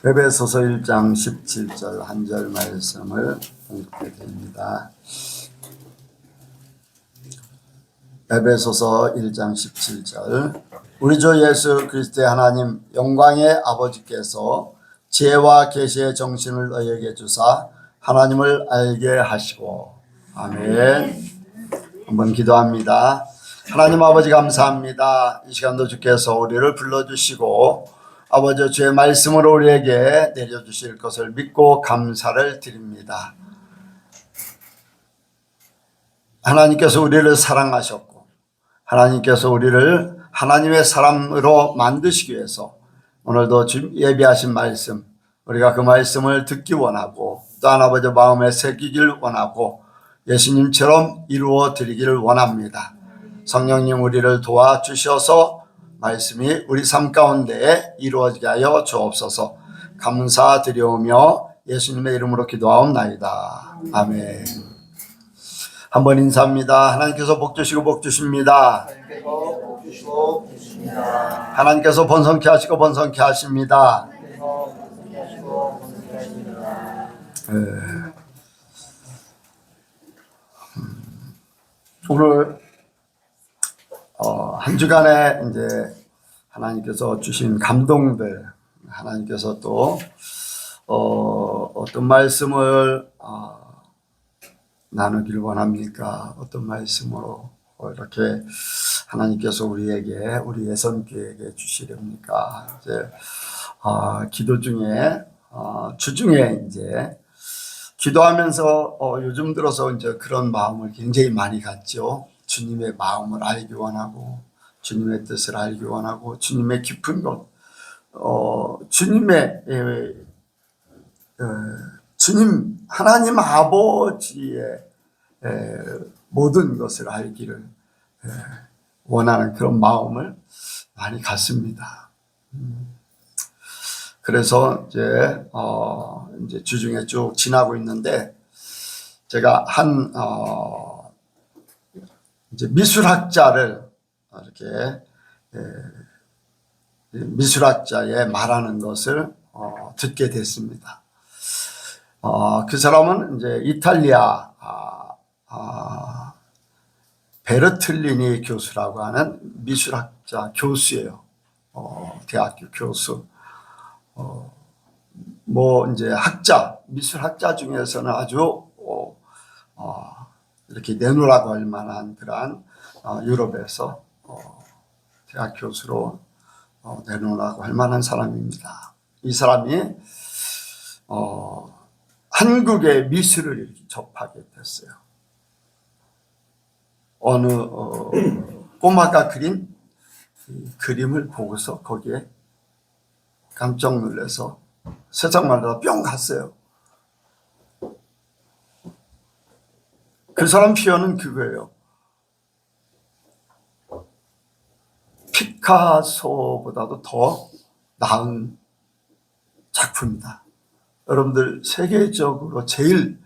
에베소서 1장 17절 한 절 말씀을 읽게 됩니다. 에베소서 1장 17절 우리 주 예수 그리스도의 하나님 영광의 아버지께서 지혜와 계시의 정신을 너희에게 주사 하나님을 알게 하시고 아멘. 한번 기도합니다. 하나님 아버지 감사합니다. 이 시간도 주께서 우리를 불러주시고 아버지 주의 말씀으로 우리에게 내려주실 것을 믿고 감사를 드립니다. 하나님께서 우리를 사랑하셨고 하나님께서 우리를 하나님의 사람으로 만드시기 위해서 오늘도 예비하신 말씀 우리가 그 말씀을 듣기 원하고 또한 아버지 마음에 새기길 원하고 예수님처럼 이루어 드리기를 원합니다. 성령님 우리를 도와주셔서 말씀이 우리 삶 가운데 이루어지게 하여 주옵소서. 감사드리오며 예수님의 이름으로 기도하옵나이다. 아멘. 한번 인사합니다. 하나님께서 복 주시고 복 주십니다. 하나님께서 번성케 하시고 번성케 하십니다. 오늘 한 주간에 이제 하나님께서 주신 감동들, 하나님께서 또 어떤 말씀을 나누기를 원합니까? 어떤 말씀으로 이렇게 하나님께서 우리에게 우리 예선교회에게 주시렵니까? 이제 기도 중에 주중에 이제 기도하면서 요즘 들어서 이제 그런 마음을 굉장히 많이 갖죠. 주님의 마음을 알기 원하고 주님의 뜻을 알기 원하고 주님의 깊은 것, 주님 하나님 아버지의 모든 것을 알기를 원하는 그런 마음을 많이 갖습니다. 그래서 이제 주중에 쭉 지나고 있는데 제가 이제 미술학자를 이렇게 미술학자의 말하는 것을 듣게 됐습니다. 그 사람은 이제 이탈리아 베르틀리니 교수라고 하는 미술학자 교수예요. 대학교 교수. 뭐 이제 미술학자 중에서는 아주 이렇게 내놓으라고 할 만한 그러한 유럽에서 대학 교수로 내놓으라고 할 만한 사람입니다. 이 사람이 한국의 미술을 이렇게 접하게 됐어요. 어느 꼬마가 그린 그림을 보고서 거기에 깜짝 놀라서 세상말로 뿅 갔어요. 그 사람 표현은 그거예요. 피카소보다도 더 나은 작품이다. 여러분들 세계적으로 제일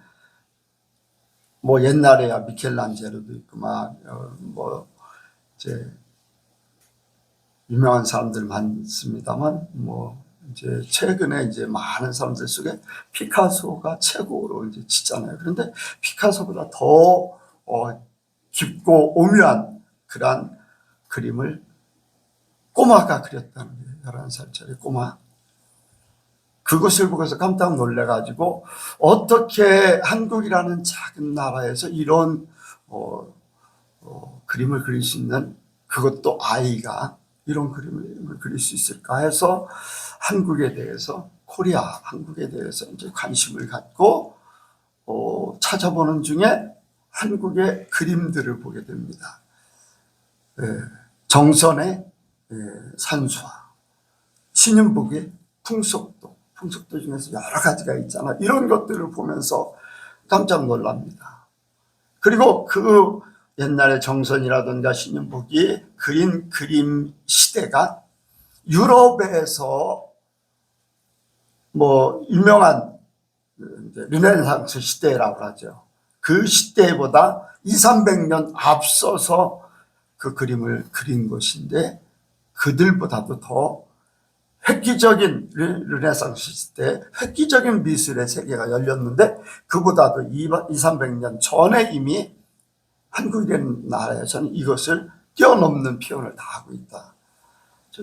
뭐 옛날에야 미켈란젤로도 있고 이제 유명한 사람들 많습니다만 이제 최근에 이제 많은 사람들 속에 피카소가 최고로 이제 짓잖아요. 그런데 피카소보다 더 깊고 오묘한 그러한 그림을 꼬마가 그렸다는 거예요. 11살짜리 꼬마. 그것을 보고서 깜짝 놀래가지고 어떻게 한국이라는 작은 나라에서 이런 그림을 그릴 수 있는, 그것도 아이가 이런 그림을 그릴 수 있을까 해서 한국에 대해서 한국에 대해서 이제 관심을 갖고 찾아보는 중에 한국의 그림들을 보게 됩니다. 정선의 산수화, 신윤복의 풍속도 중에서 여러 가지가 있잖아. 이런 것들을 보면서 깜짝 놀랍니다. 그리고 그 옛날에 정선이라든가 신윤복이 그린 그림 시대가 유럽에서 유명한 르네상스 시대라고 하죠. 그 시대보다 200~300년 앞서서 그 그림을 그린 것인데 그들보다도 더 획기적인 르네상스 시대 획기적인 미술의 세계가 열렸는데 그보다도 200~300년 전에 이미 한국이라는 나라에서는 이것을 뛰어넘는 표현을 다 하고 있다.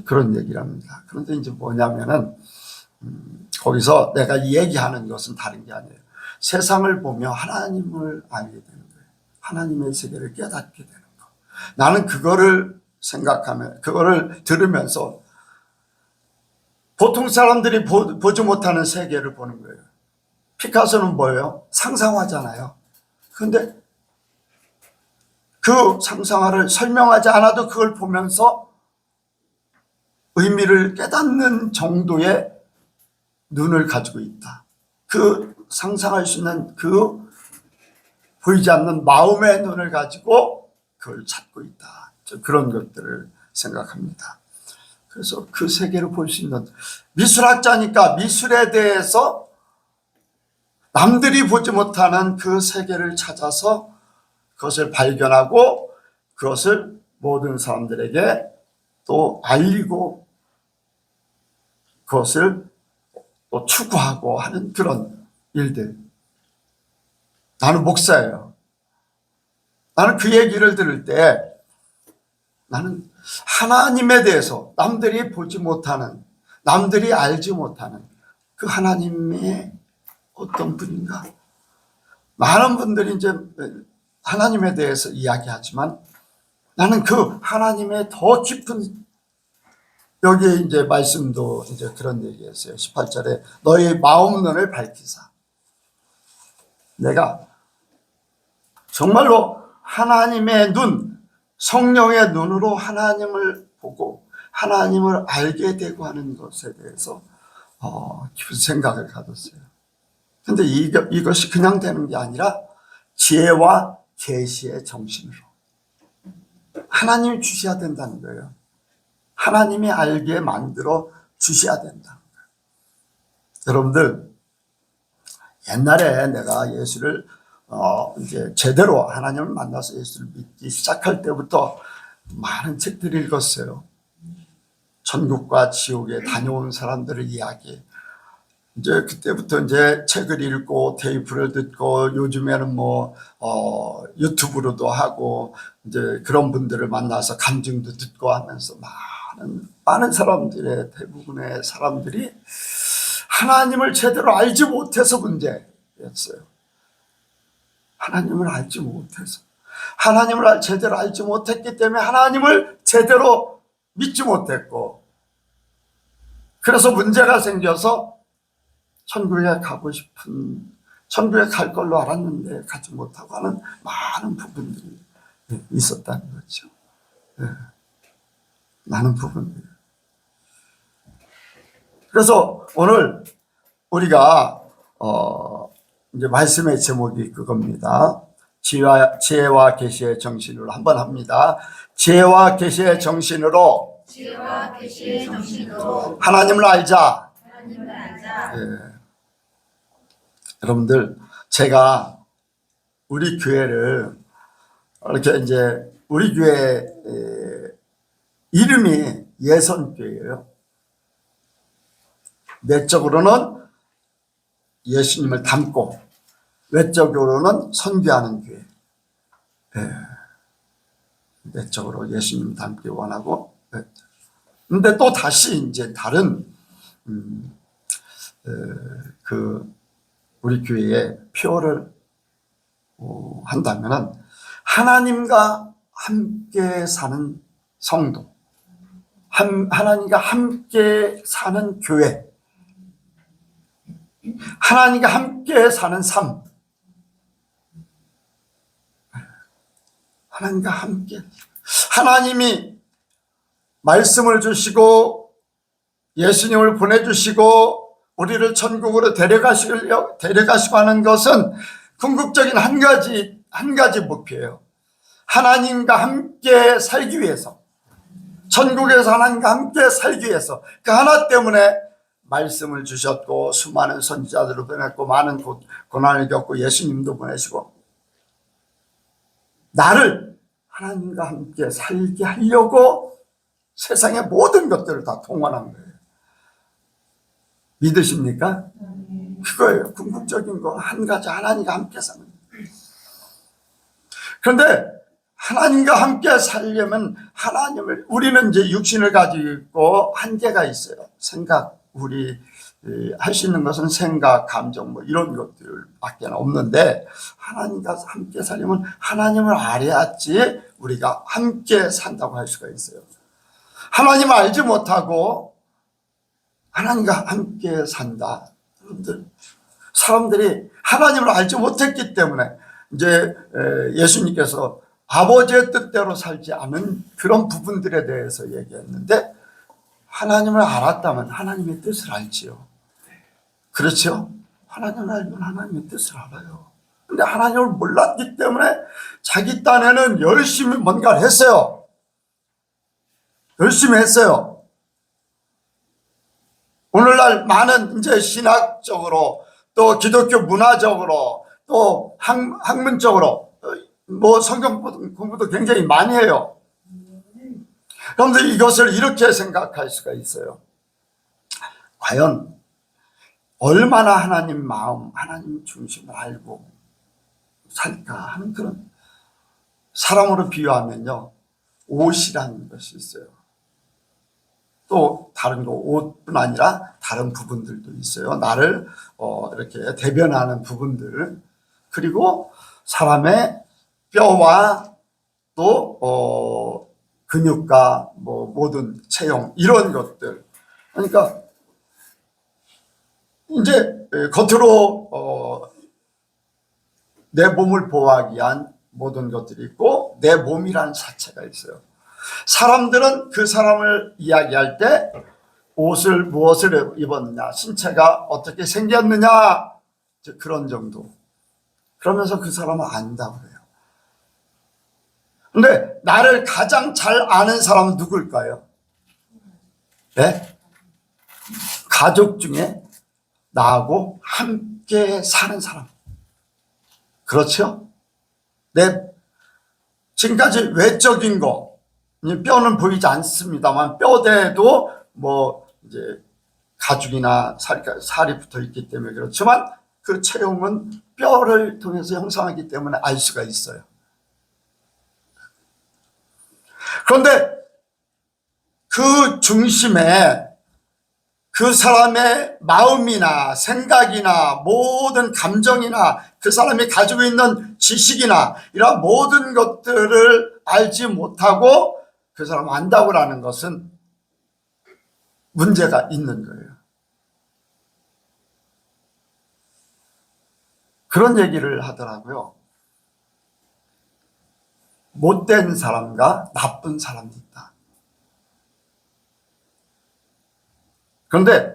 그런 얘기를 합니다. 그런데 이제 뭐냐면은 거기서 내가 얘기하는 것은 다른 게 아니에요. 세상을 보며 하나님을 알게 되는 거예요. 하나님의 세계를 깨닫게 되는 거. 나는 그거를 생각하면, 그거를 들으면서 보통 사람들이 보지 못하는 세계를 보는 거예요. 피카소는 뭐예요? 상상화잖아요. 그런데 그 상상화를 설명하지 않아도 그걸 보면서 의미를 깨닫는 정도의 눈을 가지고 있다. 그 상상할 수 있는 그 보이지 않는 마음의 눈을 가지고 그걸 찾고 있다. 그런 것들을 생각합니다. 그래서 그 세계를 볼 수 있는 미술학자니까 미술에 대해서 남들이 보지 못하는 그 세계를 찾아서 그것을 발견하고 그것을 모든 사람들에게 또 알리고 그것을 또 추구하고 하는 그런 일들. 나는 목사예요. 나는 그 얘기를 들을 때 나는 하나님에 대해서 남들이 보지 못하는, 남들이 알지 못하는 그 하나님의 어떤 분인가. 많은 분들이 이제 하나님에 대해서 이야기하지만 나는 그 하나님의 더 깊은, 여기에 이제 말씀도 이제 그런 얘기했어요. 18절에 너희 마음 눈을 밝히사. 내가 정말로 하나님의 눈, 성령의 눈으로 하나님을 보고 하나님을 알게 되고 하는 것에 대해서 깊은 생각을 가졌어요. 근데 이것이 그냥 되는 게 아니라 지혜와 계시의 정신으로 하나님이 주셔야 된다는 거예요. 하나님이 알게 만들어 주셔야 된다. 여러분들, 옛날에 내가 예수를 이제 제대로 하나님을 만나서 예수를 믿기 시작할 때부터 많은 책들을 읽었어요. 천국과 지옥에 다녀온 사람들의 이야기. 이제 그때부터 이제 책을 읽고 테이프를 듣고 요즘에는 뭐 유튜브로도 하고 이제 그런 분들을 만나서 간증도 듣고 하면서 많은 사람들의 대부분의 사람들이 하나님을 제대로 알지 못해서 문제였어요. 하나님을 알지 못해서. 하나님을 제대로 알지 못했기 때문에 하나님을 제대로 믿지 못했고, 그래서 문제가 생겨서 천국에 가고 싶은, 천국에 갈 걸로 알았는데 가지 못하고 하는 많은 부분들이 있었다는 거죠. 많은 부분들. 그래서 오늘 우리가 이제 말씀의 제목이 그겁니다. 지혜와 계시의 정신으로 한번 합니다. 지혜와 계시의 정신으로 하나님을 알자. 예. 여러분들, 제가 우리 교회를 이렇게 이제 우리 교회 이름이 예선교회예요. 내적으로는 예수님을 닮고 외적으로는 선교하는 교회. 내적으로 예수님 닮기 원하고, 근데 또 다시 이제 다른 그 우리 교회의 표를 한다면은 하나님과 함께 사는 성도, 하나님과 함께 사는 교회, 하나님과 함께 사는 삶, 하나님과 함께, 하나님이 말씀을 주시고 예수님을 보내주시고 우리를 천국으로 데려가시고 하는 것은 궁극적인 한 가지 목표예요. 하나님과 함께 살기 위해서, 천국에서 하나님과 함께 살기 위해서, 그 하나 때문에 말씀을 주셨고 수많은 선지자들을 보냈고 많은 고난을 겪고 예수님도 보내시고 나를 하나님과 함께 살게 하려고 세상의 모든 것들을 다 동원한 거예요. 믿으십니까? 그거예요. 궁극적인 거 한 가지, 하나님과 함께 사는. 그런데 하나님과 함께 살려면 하나님을, 우리는 이제 육신을 가지고 있고 한계가 있어요. 생각, 우리 할 수 있는 것은 생각, 감정 뭐 이런 것들밖에 없는데, 하나님과 함께 살려면 하나님을 알아야지 우리가 함께 산다고 할 수가 있어요. 하나님을 알지 못하고 하나님과 함께 산다. 여러분들, 사람들이 하나님을 알지 못했기 때문에 이제 예수님께서 아버지의 뜻대로 살지 않은 그런 부분들에 대해서 얘기했는데, 하나님을 알았다면 하나님의 뜻을 알지요. 그렇죠? 하나님을 알면 하나님의 뜻을 알아요. 근데 하나님을 몰랐기 때문에 자기 딴에는 열심히 뭔가를 했어요. 열심히 했어요. 오늘날 많은 이제 신학적으로 또 기독교 문화적으로 또 학문적으로 뭐 성경 공부도 굉장히 많이 해요. 그런데 이것을 이렇게 생각할 수가 있어요. 과연 얼마나 하나님 마음, 하나님 중심을 알고 살까 하는 그런, 사람으로 비유하면요, 옷이라는 것이 있어요. 또 다른 거, 옷뿐 아니라 다른 부분들도 있어요. 나를 이렇게 대변하는 부분들, 그리고 사람의 뼈와 또 근육과 뭐 모든 체형, 이런 것들. 그러니까 이제 겉으로 내 몸을 보호하기 위한 모든 것들이 있고 내 몸이라는 자체가 있어요. 사람들은 그 사람을 이야기할 때 옷을 무엇을 입었느냐, 신체가 어떻게 생겼느냐, 그런 정도. 그러면서 그 사람을 안다고 해요. 근데 나를 가장 잘 아는 사람은 누굴까요? 네? 가족 중에 나하고 함께 사는 사람. 그렇죠? 지금까지 외적인 거, 뼈는 보이지 않습니다만 뼈대도 뭐 이제 가죽이나 살이 붙어 있기 때문에 그렇지만 그 체형은 뼈를 통해서 형성하기 때문에 알 수가 있어요. 그런데 그 중심에 그 사람의 마음이나 생각이나 모든 감정이나 그 사람이 가지고 있는 지식이나 이런 모든 것들을 알지 못하고 그 사람을 안다고 하는 것은 문제가 있는 거예요. 그런 얘기를 하더라고요. 못된 사람과 나쁜 사람이 있다. 그런데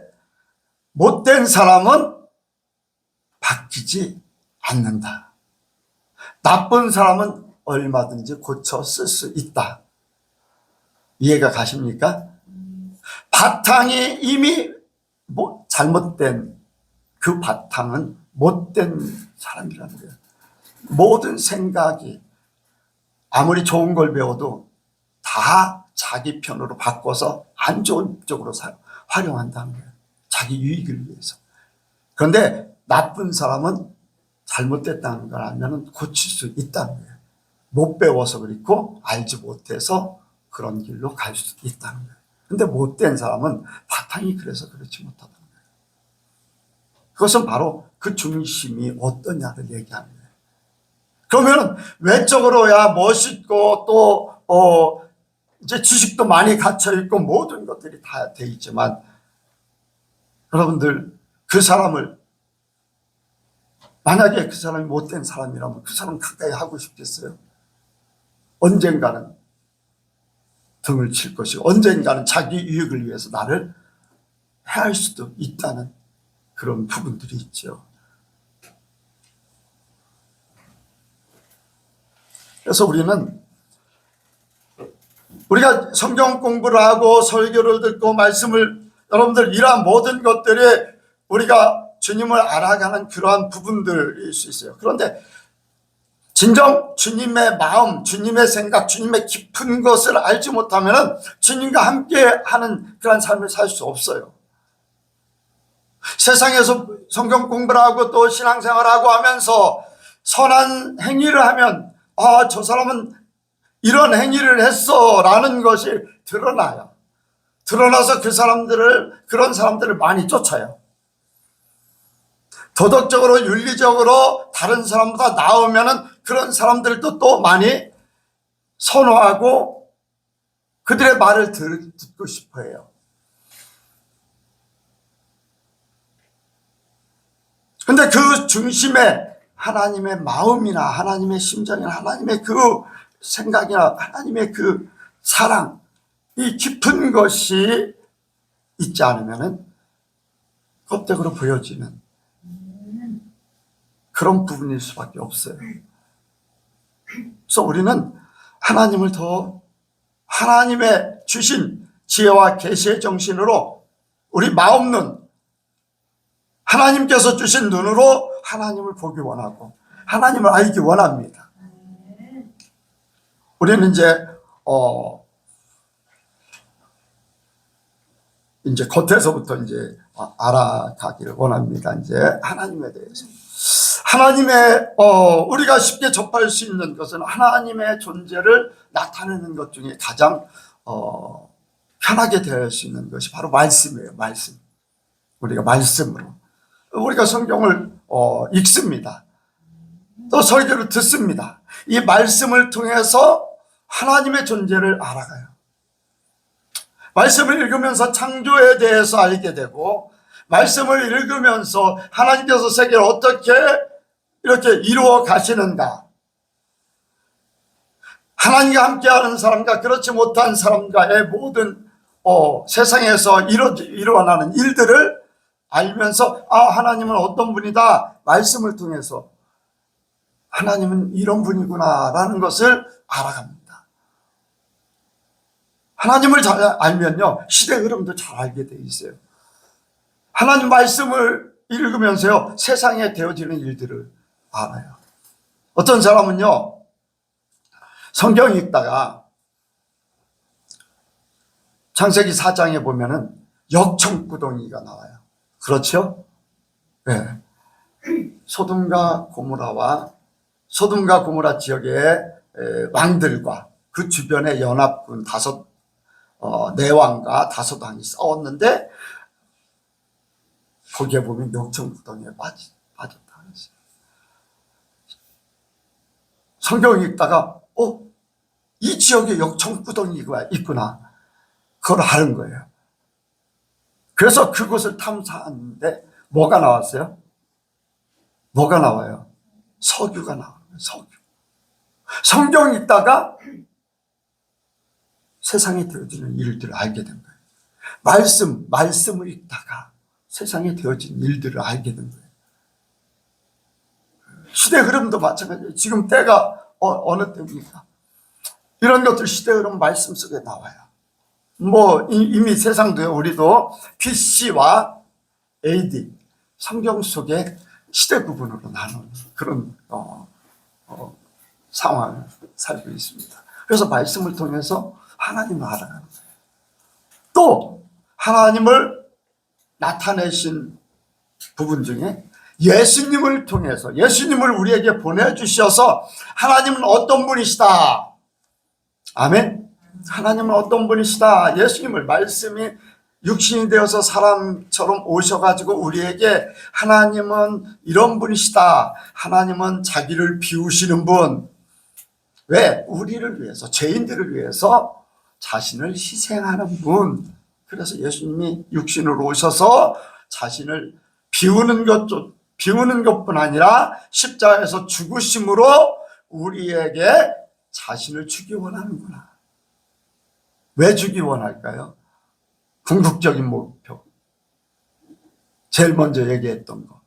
못된 사람은 바뀌지 않는다. 나쁜 사람은 얼마든지 고쳐 쓸 수 있다. 이해가 가십니까? 바탕이 이미 잘못된 그 바탕은 못된 사람이라는 거예요. 모든 생각이 아무리 좋은 걸 배워도 다 자기 편으로 바꿔서 안 좋은 쪽으로 활용한다는 거예요. 자기 유익을 위해서. 그런데 나쁜 사람은 잘못됐다는 걸 알면 고칠 수 있다는 거예요. 못 배워서 그렇고 알지 못해서 그런 길로 갈 수 있다는 거예요. 그런데 못된 사람은 바탕이 그래서 그렇지 못하다는 거예요. 그것은 바로 그 중심이 어떠냐를 얘기하는 거예요. 그러면 외적으로야 멋있고 또 이제 지식도 많이 갖춰 있고 모든 것들이 다 돼 있지만, 여러분들 그 사람을, 만약에 그 사람이 못된 사람이라면 그 사람 가까이 하고 싶겠어요? 언젠가는 등을 칠 것이고 언젠가는 자기 유익을 위해서 나를 해할 수도 있다는 그런 부분들이 있죠. 그래서 우리가 성경 공부를 하고 설교를 듣고 말씀을, 여러분들 이러한 모든 것들이 우리가 주님을 알아가는 그러한 부분들일 수 있어요. 그런데 진정 주님의 마음, 주님의 생각, 주님의 깊은 것을 알지 못하면 주님과 함께 하는 그러한 삶을 살 수 없어요. 세상에서 성경 공부를 하고 또 신앙생활을 하고 하면서 선한 행위를 하면 저 사람은 이런 행위를 했어 라는 것이 드러나요. 드러나서 그런 사람들을 많이 쫓아요. 도덕적으로 윤리적으로 다른 사람보다 나으면은 그런 사람들도 또 많이 선호하고 그들의 말을 듣고 싶어 해요. 근데 그 중심에 하나님의 마음이나 하나님의 심정이나 하나님의 그 생각이나 하나님의 그 사랑, 이 깊은 것이 있지 않으면은 껍데기로 보여지는 그런 부분일 수밖에 없어요. 그래서 우리는 하나님을 더 하나님의 주신 지혜와 계시의 정신으로 우리 마음 눈, 하나님께서 주신 눈으로 하나님을 보기 원하고 하나님을 알기 원합니다. 우리는 이제 겉에서부터 이제 알아가기를 원합니다. 이제 하나님에 대해서. 우리가 쉽게 접할 수 있는 것은 하나님의 존재를 나타내는 것 중에 가장 편하게 될 수 있는 것이 바로 말씀이에요. 말씀. 우리가 말씀으로. 우리가 성경을 읽습니다. 또 설교를 듣습니다. 이 말씀을 통해서 하나님의 존재를 알아가요. 말씀을 읽으면서 창조에 대해서 알게 되고 말씀을 읽으면서 하나님께서 세계를 어떻게 이렇게 이루어 가시는가, 하나님과 함께하는 사람과 그렇지 못한 사람과의 모든 세상에서 일어나는 일들을 알면서 하나님은 어떤 분이다, 말씀을 통해서 하나님은 이런 분이구나 라는 것을 알아갑니다. 하나님을 잘 알면요 시대 흐름도 잘 알게 돼 있어요. 하나님 말씀을 읽으면서요 세상에 되어지는 일들을 알아요. 어떤 사람은요 성경 읽다가 창세기 4장에 보면은 역청구덩이가 나와요. 그렇죠? 네. 소돔과 고모라 지역의 왕들과 그 주변의 연합군 네 왕과 5왕이 싸웠는데 거기에 보면 역청구덩이에 빠졌다. 성경 읽다가 이 지역에 역청구덩이가 있구나. 그걸 아는 거예요. 그래서 그곳을 탐사하는데 뭐가 나왔어요? 뭐가 나와요? 석유가 나와요. 석유. 성경 읽다가 세상에 되어지는 일들을 알게 된 거예요. 말씀을 읽다가 세상에 되어진 일들을 알게 된 거예요. 시대 흐름도 마찬가지예요. 지금 때가 어느 때입니까? 이런 것들 시대 흐름 말씀 속에 나와요. 이미 세상도요, 우리도 BC와 AD, 성경 속에 시대 구분으로 나누는 그런 상황을 살고 있습니다. 그래서 말씀을 통해서 하나님을 알아가는 거예요. 또 하나님을 나타내신 부분 중에 예수님을 통해서, 예수님을 우리에게 보내주셔서 하나님은 어떤 분이시다. 아멘. 하나님은 어떤 분이시다. 예수님을, 말씀이 육신이 되어서 사람처럼 오셔가지고 우리에게 하나님은 이런 분이시다. 하나님은 자기를 비우시는 분. 왜? 우리를 위해서, 죄인들을 위해서 자신을 희생하는 분. 그래서 예수님이 육신으로 오셔서 자신을 비우는 것뿐 아니라 십자가에서 죽으심으로 우리에게 자신을 주기 원하는구나. 왜 주기 원할까요? 궁극적인 목표. 제일 먼저 얘기했던 거.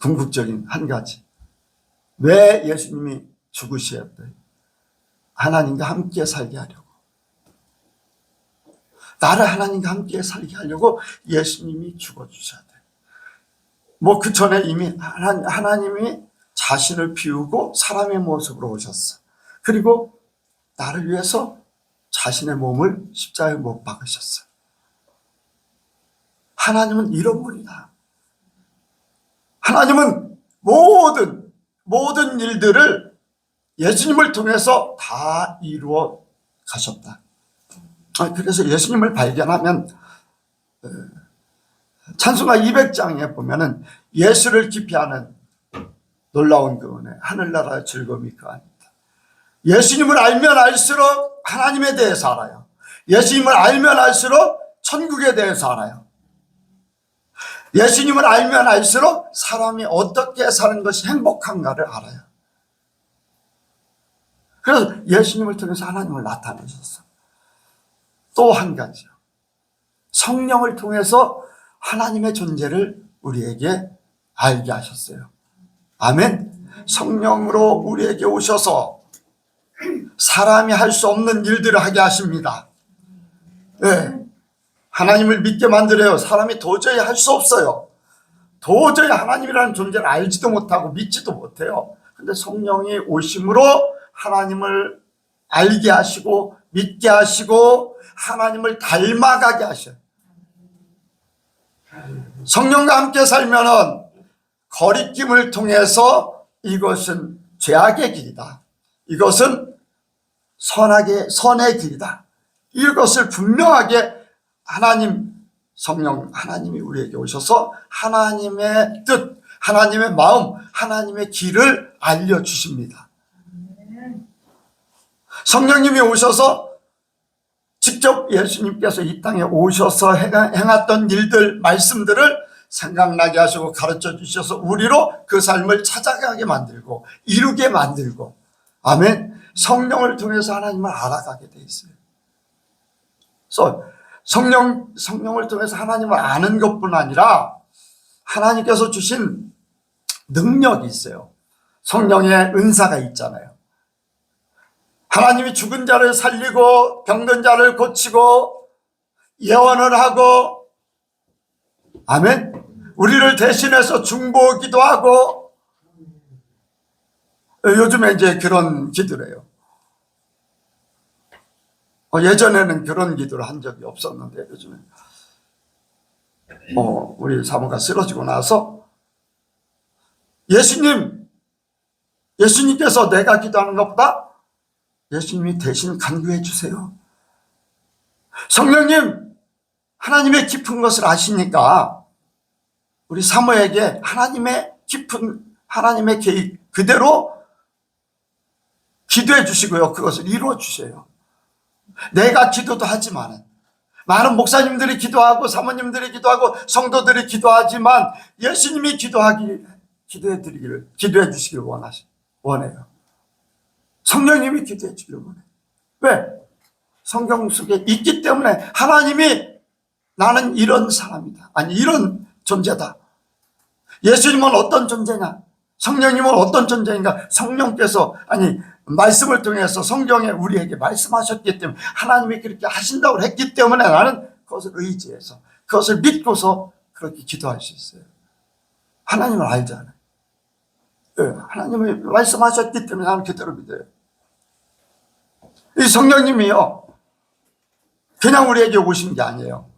궁극적인 한 가지. 왜 예수님이 죽으셨대요? 하나님과 함께 살게 하려고. 나를 하나님과 함께 살게 하려고 예수님이 죽어주셔야 돼요. 그 전에 이미 하나님이 자신을 비우고 사람의 모습으로 오셨어. 그리고 나를 위해서 자신의 몸을 십자가에 못 박으셨어요. 하나님은 이런 분이다. 하나님은 모든 일들을 예수님을 통해서 다 이루어 가셨다. 그래서 예수님을 발견하면 찬송가 200장에 보면은 예수를 깊이 아는 놀라운 그 은혜, 하늘나라의 즐거움이 그 안이다. 예수님을 알면 알수록 하나님에 대해서 알아요. 예수님을 알면 알수록 천국에 대해서 알아요. 예수님을 알면 알수록 사람이 어떻게 사는 것이 행복한가를 알아요. 그래서 예수님을 통해서 하나님을 나타내셨어요. 또 한 가지요. 성령을 통해서 하나님의 존재를 우리에게 알게 하셨어요. 아멘. 성령으로 우리에게 오셔서 사람이 할 수 없는 일들을 하게 하십니다. 네. 하나님을 믿게 만들어요. 사람이 도저히 할 수 없어요. 도저히 하나님이라는 존재를 알지도 못하고 믿지도 못해요. 근데 성령이 오심으로 하나님을 알게 하시고 믿게 하시고 하나님을 닮아가게 하셔요. 성령과 함께 살면은 거리낌을 통해서 이것은 죄악의 길이다. 이것은 선의 길이다. 이것을 분명하게 하나님이 우리에게 오셔서 하나님의 뜻, 하나님의 마음, 하나님의 길을 알려주십니다. 성령님이 오셔서 직접 예수님께서 이 땅에 오셔서 행했던 일들, 말씀들을 생각나게 하시고 가르쳐 주셔서 우리로 그 삶을 찾아가게 만들고 이루게 만들고, 아멘. 성령을 통해서 하나님을 알아가게 돼 있어요. 그래서 성령을 통해서 하나님을 아는 것뿐 아니라 하나님께서 주신 능력이 있어요. 성령의 은사가 있잖아요. 하나님이 죽은 자를 살리고 병든 자를 고치고 예언을 하고, 아멘. 우리를 대신해서 중보기도 하고, 요즘에 이제 그런 기도를 해요. 예전에는 그런 기도를 한 적이 없었는데 요즘에 우리 사모가 쓰러지고 나서 예수님께서 내가 기도하는 것보다 예수님이 대신 간구해 주세요. 성령님, 하나님의 깊은 것을 아시니까 우리 사모에게 하나님의 깊은 하나님의 계획 그대로 기도해 주시고요. 그것을 이루어 주세요. 내가 기도도 하지만 많은 목사님들이 기도하고 사모님들이 기도하고 성도들이 기도하지만 예수님이 기도해 주시기를 원해요. 성령님이 기도해 주기를 원해요. 왜? 성경 속에 있기 때문에 하나님이 나는 이런 사람이다. 아니 이런 존재다. 예수님은 어떤 존재냐? 성령님은 어떤 존재인가? 성령께서 말씀을 통해서 성경에 우리에게 말씀하셨기 때문에 하나님이 그렇게 하신다고 했기 때문에 나는 그것을 의지해서 그것을 믿고서 그렇게 기도할 수 있어요. 하나님을 알잖아요. 하나님이 말씀하셨기 때문에 나는 그대로 믿어요. 이 성령님이요 그냥 우리에게 오신 게 아니에요.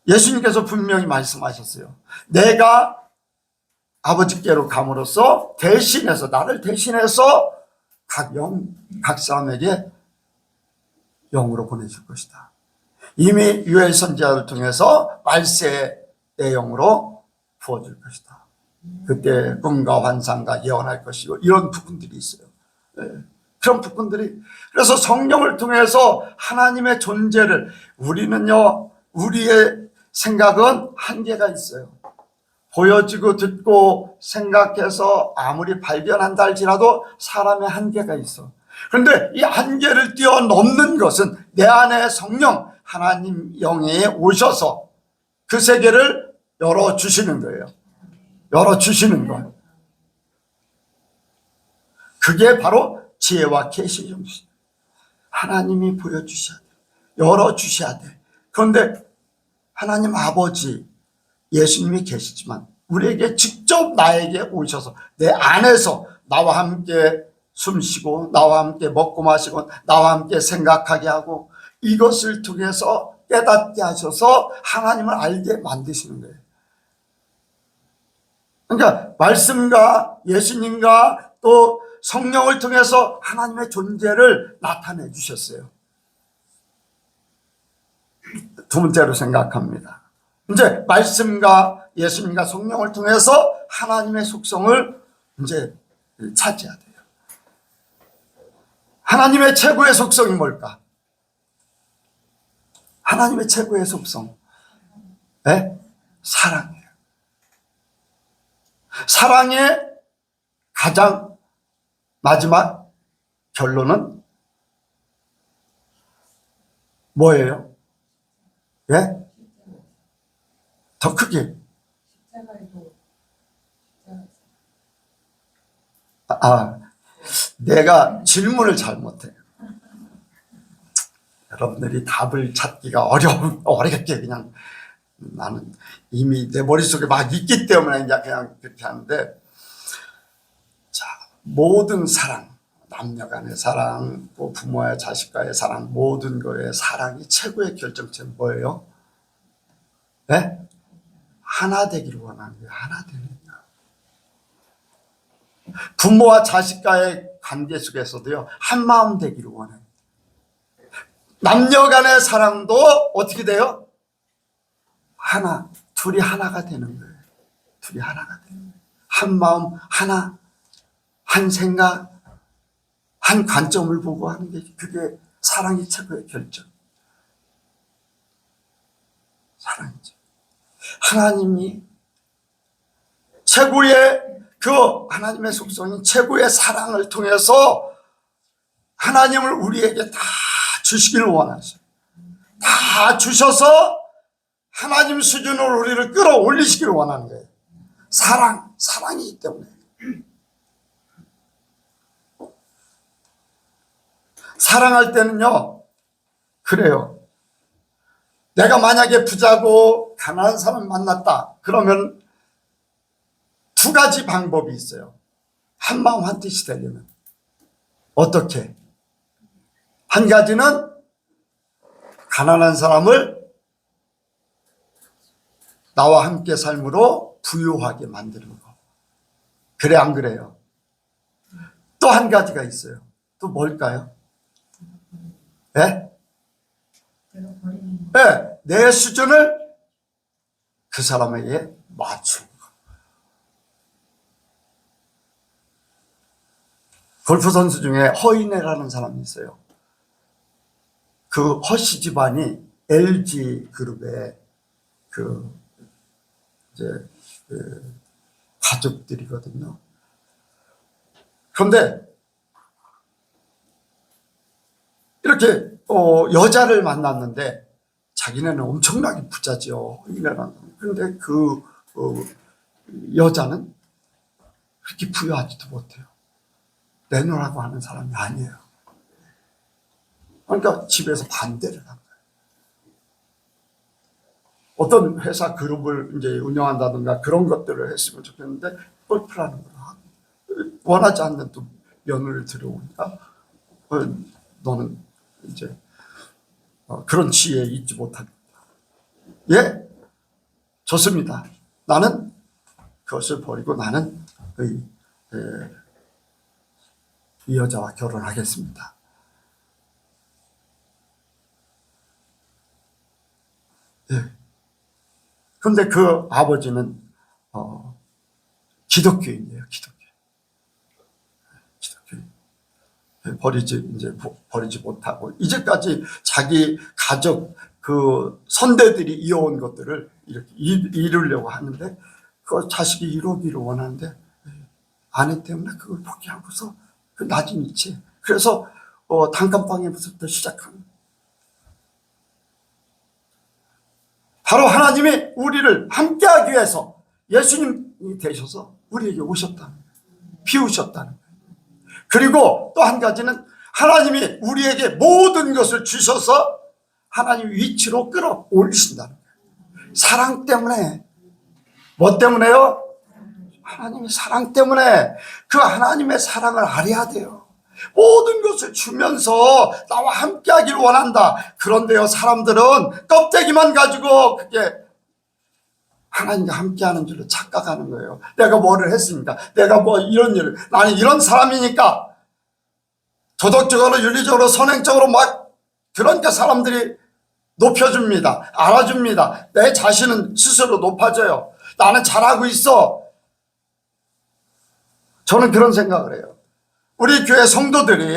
예수님께서 분명히 말씀하셨어요. 내가 아버지께로 감으로써 나를 대신해서 각 사람에게 영으로 보내줄 것이다. 이미 유엘 선지자를 통해서 말세의 영으로 부어줄 것이다. 그때 꿈과 환상과 예언할 것이고 이런 부분들이 있어요. 그런 부분들이, 그래서 성령을 통해서 하나님의 존재를, 우리의 생각은 한계가 있어요. 보여지고 듣고 생각해서 아무리 발견한다 할지라도 사람의 한계가 있어. 그런데 이 한계를 뛰어넘는 것은 내 안에 성령 하나님 영이 오셔서 그 세계를 열어주시는 거예요. 열어주시는 거예요. 그게 바로 지혜와 계시의 정신. 하나님이 보여주셔야 돼. 열어주셔야 돼. 그런데 하나님 아버지 예수님이 계시지만 우리에게 직접 나에게 오셔서 내 안에서 나와 함께 숨쉬고 나와 함께 먹고 마시고 나와 함께 생각하게 하고 이것을 통해서 깨닫게 하셔서 하나님을 알게 만드시는 거예요. 그러니까 말씀과 예수님과 또 성령을 통해서 하나님의 존재를 나타내 주셨어요. 두 번째로 생각합니다. 이제 말씀과 예수님과 성령을 통해서 하나님의 속성을 이제 차지해야 돼요. 하나님의 최고의 속성이 뭘까? 하나님의 최고의 속성. 네? 사랑이에요. 사랑의 가장 마지막 결론은 뭐예요? 예? 더 크게. 내가 질문을 잘못해요. 여러분들이 답을 찾기가 어렵게 그냥 나는 이미 내 머릿속에 막 있기 때문에 이제 그냥 그렇게 하는데, 자, 모든 사랑, 남녀 간의 사랑, 또 부모와 자식과의 사랑, 모든 거의 사랑이 최고의 결정체는 뭐예요? 네? 하나 되기를 원하는 거예요. 하나 되는 거예요. 부모와 자식과의 관계 속에서도요, 한 마음 되기를 원해요. 남녀 간의 사랑도 어떻게 돼요? 하나, 둘이 하나가 되는 거예요. 둘이 하나가 되는 거예요. 한 마음, 하나, 한 생각, 한 관점을 보고 하는 게 그게 사랑의 최고의 결정. 사랑이죠. 하나님이 최고의 그 하나님의 속성인 최고의 사랑을 통해서 하나님을 우리에게 다 주시기를 원하셔요. 다 주셔서 하나님 수준으로 우리를 끌어올리시기를 원하는 거예요. 사랑이기 때문에. 사랑할 때는요, 그래요. 내가 만약에 부자고 가난한 사람 만났다 그러면 두 가지 방법이 있어요. 한 마음 한 뜻이 되려면 어떻게? 한 가지는 가난한 사람을 나와 함께 삶으로 부유하게 만드는 거. 그래 안 그래요? 또 한 가지가 있어요. 또 뭘까요? 네? 네, 내 수준을 그 사람에게 맞추는 거. 골프 선수 중에 허이네라는 사람이 있어요. 그 허씨 집안이 LG 그룹의 가족들이거든요. 그런데 이렇게 여자를 만났는데 자기네는 엄청나게 부자죠. 그런데 그 여자는 그렇게 부유하지도 못해요. 내놓으라고 하는 사람이 아니에요. 그러니까 집에서 반대를 한 거예요. 어떤 회사 그룹을 이제 운영한다든가 그런 것들을 했으면 좋겠는데 골프라는 걸 하고 원하지 않는 또 며느리를 들여오니까 너는 이제 그런 지혜에 있지 못합니다. 예? 좋습니다. 나는 그것을 버리고 나는 이 여자와 결혼하겠습니다. 예. 그런데 그 아버지는 기독교인이에요. 기독교인. 버리지 못하고 이제까지 자기 가족 그 선대들이 이어온 것들을 이렇게 이루려고 하는데 그 자식이 이루기를 원하는데 아내 때문에 그걸 포기하고서 그 낮은 위치에 그래서 단칸방에부터 시작합니다. 바로 하나님이 우리를 함께하기 위해서 예수님이 되셔서 우리에게 오셨다는 거예요. 비우셨다는 거예요. 그리고 또 한 가지는 하나님이 우리에게 모든 것을 주셔서 하나님 위치로 끌어올리신다는 거예요. 사랑 때문에. 뭐 때문에요? 하나님의 사랑 때문에. 그 하나님의 사랑을 알아야 돼요. 모든 것을 주면서 나와 함께 하길 원한다. 그런데요, 사람들은 껍데기만 가지고 그게 하나님과 함께 하는 줄로 착각하는 거예요. 내가 뭐를 했습니까? 내가 뭐 이런 일을, 나는 이런 사람이니까 도덕적으로 윤리적으로 선행적으로 막, 그러니까 사람들이 높여줍니다. 알아줍니다. 내 자신은 스스로 높아져요. 나는 잘하고 있어. 저는 그런 생각을 해요. 우리 교회 성도들이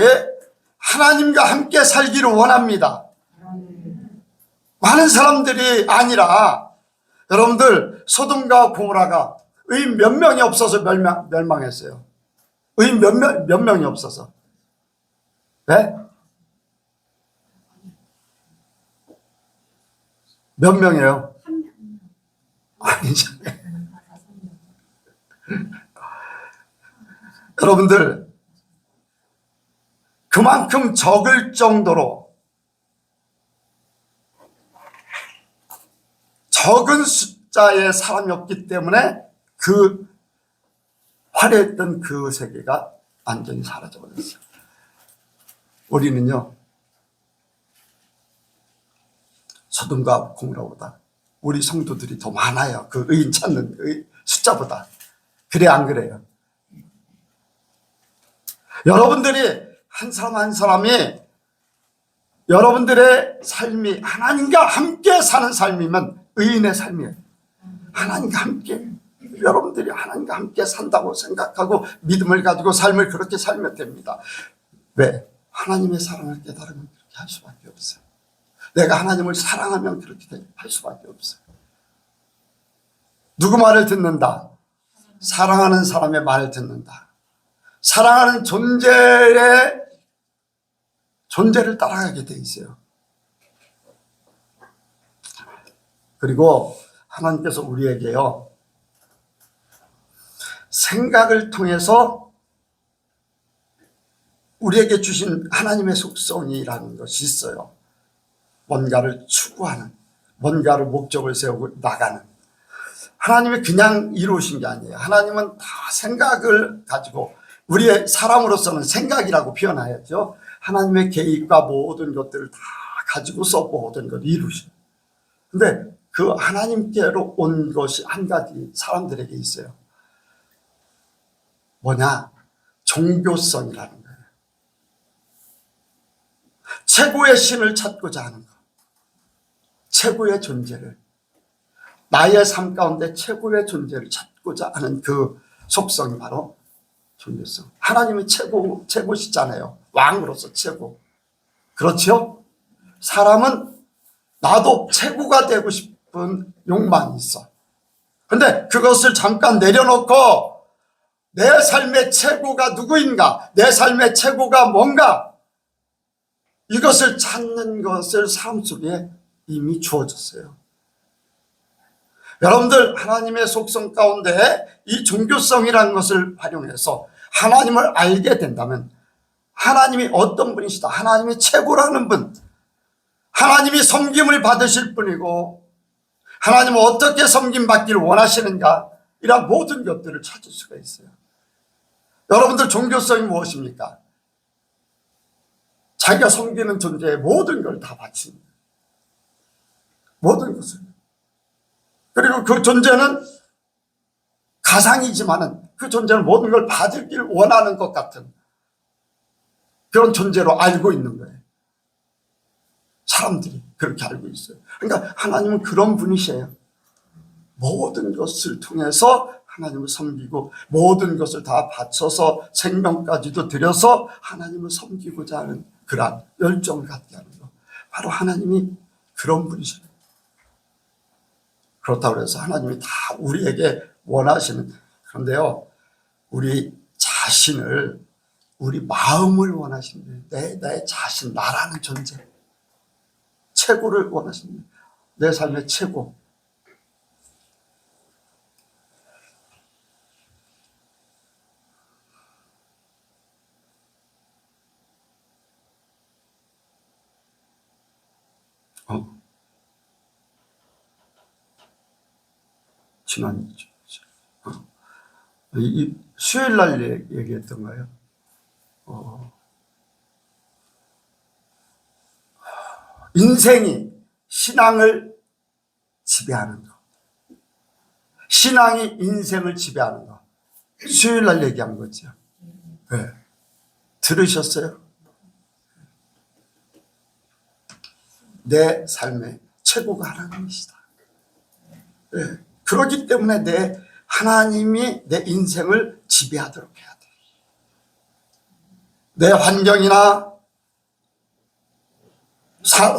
하나님과 함께 살기를 원합니다. 많은 사람들이 아니라, 여러분들 소돔과 고모라가 의인 몇 명이 없어서 멸망했어요. 의인 몇 명이 없어서. 네? 몇 명이에요? 아니죠. 여러분들, 그만큼 적을 정도로 적은 숫자의 사람이 없기 때문에 그 화려했던 그 세계가 완전히 사라져버렸어요. 우리는요, 소돔과 고모라보다 우리 성도들이 더 많아요. 그 의인 찾는 숫자보다. 그래, 안 그래요? 여러분들이 한 사람 한 사람이 여러분들의 삶이 하나님과 함께 사는 삶이면 의인의 삶이에요. 하나님과 함께, 여러분들이 하나님과 함께 산다고 생각하고 믿음을 가지고 삶을 그렇게 살면 됩니다. 왜? 하나님의 사랑을 깨달으면 그렇게 할 수밖에 없어요. 내가 하나님을 사랑하면 그렇게 할 수밖에 없어요. 누구 말을 듣는다? 사랑하는 사람의 말을 듣는다. 사랑하는 존재를 따라가게 돼 있어요. 그리고 하나님께서 우리에게요, 생각을 통해서 우리에게 주신 하나님의 속성이라는 것이 있어요. 뭔가를 추구하는, 뭔가를 목적을 세우고 나가는. 하나님이 그냥 이루신 게 아니에요. 하나님은 다 생각을 가지고, 우리의 사람으로서는 생각이라고 표현하였죠. 하나님의 계획과 모든 것들을 다 가지고서 모든 걸 이루셔요. 근데 그 하나님께로 온 것이 한 가지 사람들에게 있어요. 뭐냐? 종교성이라는 거예요. 최고의 신을 찾고자 하는 것. 최고의 존재를, 나의 삶 가운데 최고의 존재를 찾고자 하는 그 속성이 바로 종교성. 하나님이 최고시잖아요. 왕으로서 최고. 그렇죠? 사람은 나도 최고가 되고 싶은 욕망이 있어. 근데 그것을 잠깐 내려놓고 내 삶의 최고가 누구인가? 내 삶의 최고가 뭔가? 이것을 찾는 것을 삶 속에 이미 주어졌어요. 여러분들, 하나님의 속성 가운데 이 종교성이라는 것을 활용해서 하나님을 알게 된다면, 하나님이 어떤 분이시다, 하나님이 최고라는 분, 하나님이 섬김을 받으실 분이고 하나님은 어떻게 섬김받기를 원하시는가, 이런 모든 것들을 찾을 수가 있어요. 여러분들, 종교성이 무엇입니까? 자기가 섬기는 존재에 모든 걸 다 바칩니다. 모든 것을. 그리고 그 존재는 가상이지만은 그 존재는 모든 걸 받을 원하는 것 같은 그런 존재로 알고 있는 거예요. 사람들이 그렇게 알고 있어요. 그러니까 하나님은 그런 분이세요. 모든 것을 통해서 하나님을 섬기고 모든 것을 다 바쳐서 생명까지도 들여서 하나님을 섬기고자 하는 그러한 열정을 갖게 하는 것. 바로 하나님이 그런 분이세요. 그렇다고 해서 하나님이 다 우리에게 원하시는, 그런데요, 우리 자신을, 우리 마음을 원하시는, 내 자신, 나라는 존재, 최고를 원하십니다. 내 삶의 최고. 지난 이 수요일 날 얘기했던가요? 인생이 신앙을 지배하는 것. 신앙이 인생을 지배하는 것. 수요일 날 얘기한 거죠. 네. 들으셨어요? 내 삶의 최고가 하나님이시다. 네. 그렇기 때문에 하나님이 내 인생을 지배하도록 해야 돼. 내 환경이나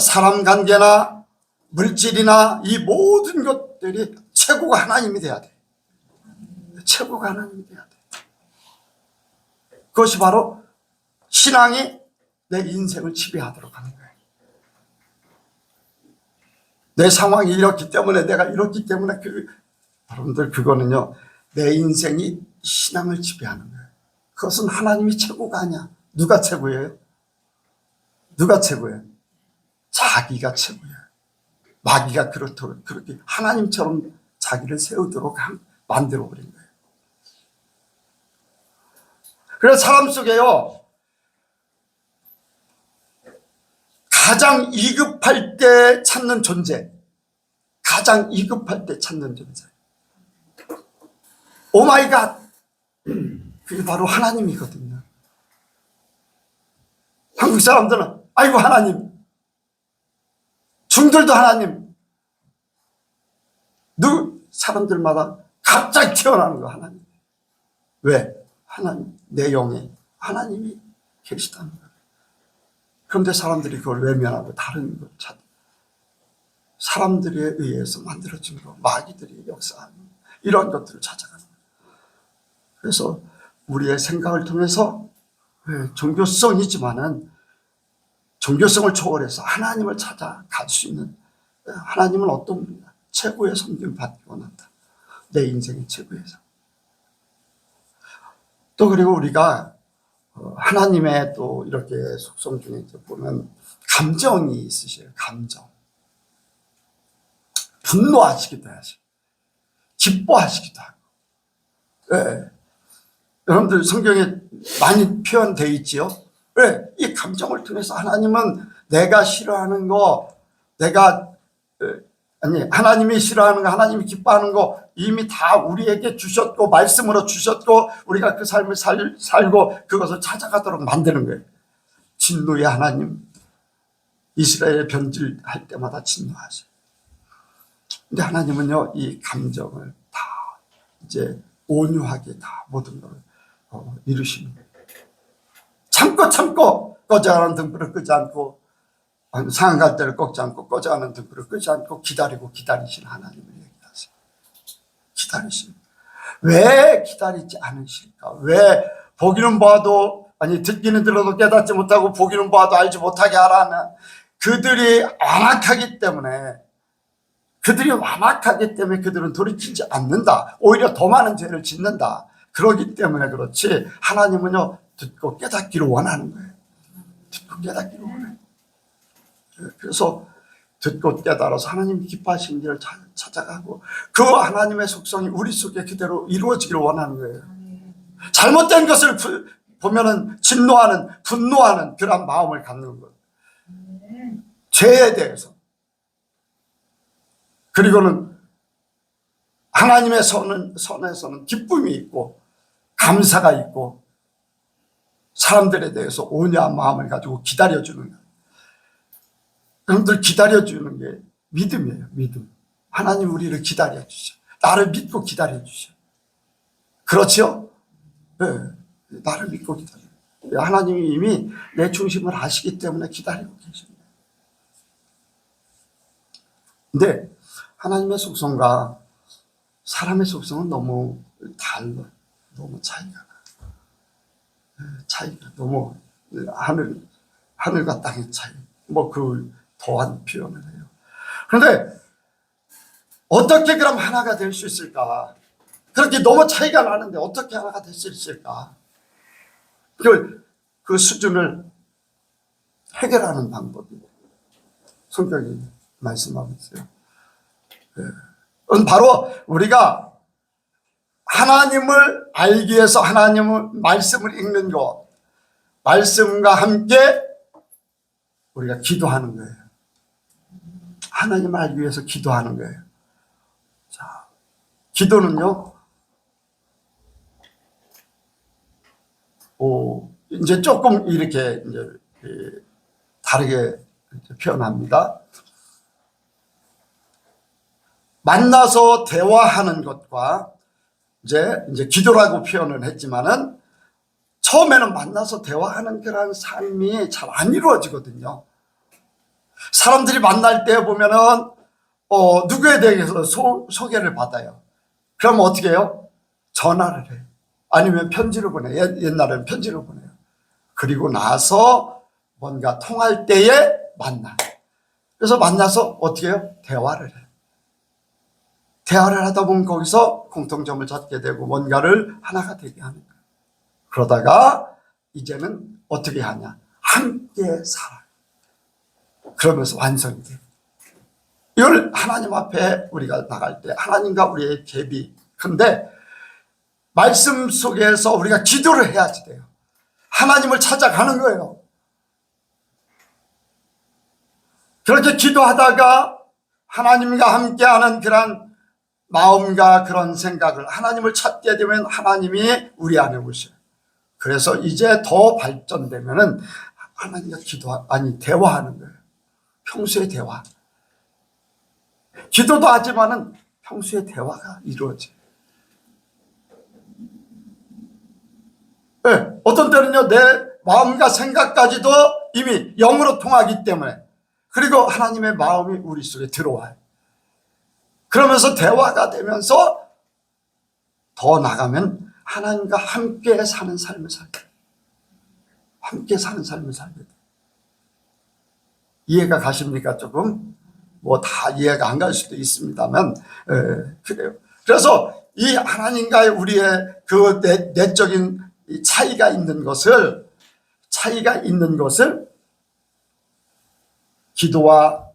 사람 관계나 물질이나 이 모든 것들이 최고가 하나님이 돼야 돼. 최고가 하나님이 돼야 돼. 그것이 바로 신앙이 내 인생을 지배하도록 하는 거예요. 내 상황이 이렇기 때문에 내가 이렇기 때문에 여러분들 그거는요, 내 인생이 신앙을 지배하는 거예요. 그것은 하나님이 최고가 아니야. 누가 최고예요? 누가 최고예요? 자기가 최고예요. 마귀가 그렇게 하나님처럼 자기를 세우도록 만들어 버린 거예요. 그래서 사람 속에요, 가장 2급할 때 찾는 존재, 가장 2급할 때 찾는 존재, 오마이갓, 그게 바로 하나님이거든요. 한국 사람들은 아이고 하나님, 중들도 하나님, 사람들마다 갑자기 튀어나오는 거 하나님. 왜? 하나님, 내 영에 하나님이 계시다는 거예요. 그런데 사람들이 그걸 외면하고 다른 걸 찾아. 사람들에 의해서 만들어진 거, 마귀들이 역사하는 이런 것들을 찾아가는 거예요. 그래서 우리의 생각을 통해서 종교성이지만은 종교성을 초월해서 하나님을 찾아갈 수 있는, 하나님은 어떤 분이냐, 최고의 섬김을 받기 원한다. 내 인생의 최고에서. 또 그리고 우리가 하나님의 또 이렇게 속성 중에 보면 감정이 있으셔요. 감정. 분노하시기도 하시고 기뻐하시기도 하고. 네. 여러분들 성경에 많이 표현되어 있지요. 왜? 이 감정을 통해서 하나님은 내가 싫어하는 거, 하나님이 싫어하는 거, 하나님이 기뻐하는 거 이미 다 우리에게 주셨고, 말씀으로 주셨고, 우리가 그 삶을 살고 그것을 찾아가도록 만드는 거예요. 진노의 하나님, 이스라엘 변질할 때마다 진노하셔요. 근데 하나님은요, 이 감정을 다 이제 온유하게 다 모든 걸 이루시는 거예요. 참고 꺼져가는 등불을 끄지 않고, 상한 갈 때를 꺾지 않고 꺼져가는 등불을 끄지 않고 기다리신 하나님을 얘기하세요. 기다리신. 왜 기다리지 않으실까? 왜 보기는 봐도, 듣기는 들어도 깨닫지 못하고 보기는 봐도 알지 못하게 하라는, 그들이 완악하기 때문에 그들은 돌이키지 않는다. 오히려 더 많은 죄를 짓는다. 그러기 때문에 그렇지, 하나님은요, 듣고 깨닫기를 원하는 거예요. 듣고 깨닫기를 원해요. 그래서 듣고 깨달아서 하나님이 기뻐하시는 길을 찾아가고, 그 하나님의 속성이 우리 속에 그대로 이루어지기를 원하는 거예요. 잘못된 것을 보면은 진노하는, 분노하는 그런 마음을 갖는 거예요. 죄에 대해서. 그리고는 하나님의 선에서는 기쁨이 있고 감사가 있고 사람들에 대해서 온유한 마음을 가지고 기다려주는 거예요. 여러분들 기다려주는 게 믿음이에요. 믿음. 하나님 우리를 기다려주셔. 나를 믿고 기다려주셔. 그렇죠? 네. 나를 믿고 기다려요. 하나님이 이미 내 중심을 아시기 때문에 기다리고 계십니다. 근데 하나님의 속성과 사람의 속성은 너무 달라요. 너무 차이가 나요. 차이가 너무 하늘과 땅의 차이. 그 더한 표현을 해요. 그런데 어떻게 그럼 하나가 될 수 있을까? 그렇게 너무 차이가 나는데 어떻게 하나가 될 수 있을까? 그 수준을 해결하는 방법이 성경이 말씀하고 있어요. 바로 우리가 하나님을 알기 위해서 하나님의 말씀을 읽는 것, 말씀과 함께 우리가 기도하는 거예요. 하나님을 알기 위해서 기도하는 거예요. 자, 기도는요, 이제 조금 이렇게 이제 다르게 표현합니다. 만나서 대화하는 것과 이제 기도라고 표현을 했지만은 처음에는 만나서 대화하는 그런 삶이 잘 안 이루어지거든요. 사람들이 만날 때 보면은 누구에 대해서 소개를 받아요. 그럼 어떻게 해요? 전화를 해요. 아니면 편지를 보내요. 옛날에는 편지를 보내요. 그리고 나서 뭔가 통할 때에 만나요. 그래서 만나서 어떻게 해요? 대화를 해요. 대화를 하다 보면 거기서 공통점을 찾게 되고 뭔가를 하나가 되게 하는 거예요. 그러다가 이제는 어떻게 하냐? 함께 살아요. 그러면서 완성이 돼요. 이걸 하나님 앞에 우리가 나갈 때 하나님과 우리의 갭이 큰데, 말씀 속에서 우리가 기도를 해야지 돼요. 하나님을 찾아가는 거예요. 그렇게 기도하다가 하나님과 함께하는 그런 마음과 그런 생각을, 하나님을 찾게 되면 하나님이 우리 안에 오셔요. 그래서 이제 더 발전되면은 하나님과 대화하는 거예요. 평소에 대화. 기도도 하지만은 평소에 대화가 이루어져요. 네, 어떤 때는요, 내 마음과 생각까지도 이미 영으로 통하기 때문에, 그리고 하나님의 마음이 우리 속에 들어와요. 그러면서 대화가 되면서 더 나가면 하나님과 함께 사는 삶을 살게 돼요. 함께 사는 삶을 살게 돼요. 이해가 가십니까? 조금? 뭐 다 이해가 안 갈 수도 있습니다만, 그래요. 그래서 이 하나님과의 우리의 그 내적인 차이가 있는 것을 기도와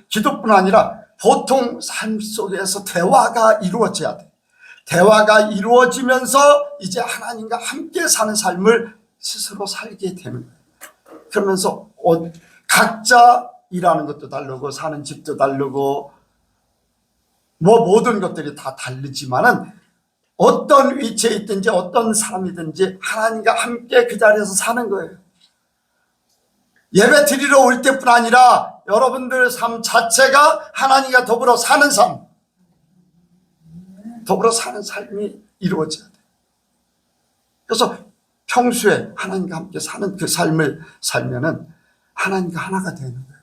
기도뿐 아니라 보통 삶 속에서 대화가 이루어져야 돼. 대화가 이루어지면서 이제 하나님과 함께 사는 삶을 스스로 살게 되는 거예요. 그러면서 각자 일하는 것도 다르고 사는 집도 다르고 뭐 모든 것들이 다 다르지만은 어떤 위치에 있든지 어떤 사람이든지 하나님과 함께 그 자리에서 사는 거예요. 예배 드리러 올 때뿐 아니라 여러분들의 삶 자체가 하나님과 더불어 사는 삶, 더불어 사는 삶이 이루어져야 돼요. 그래서 평소에 하나님과 함께 사는 그 삶을 살면은 하나님과 하나가 되는 거예요.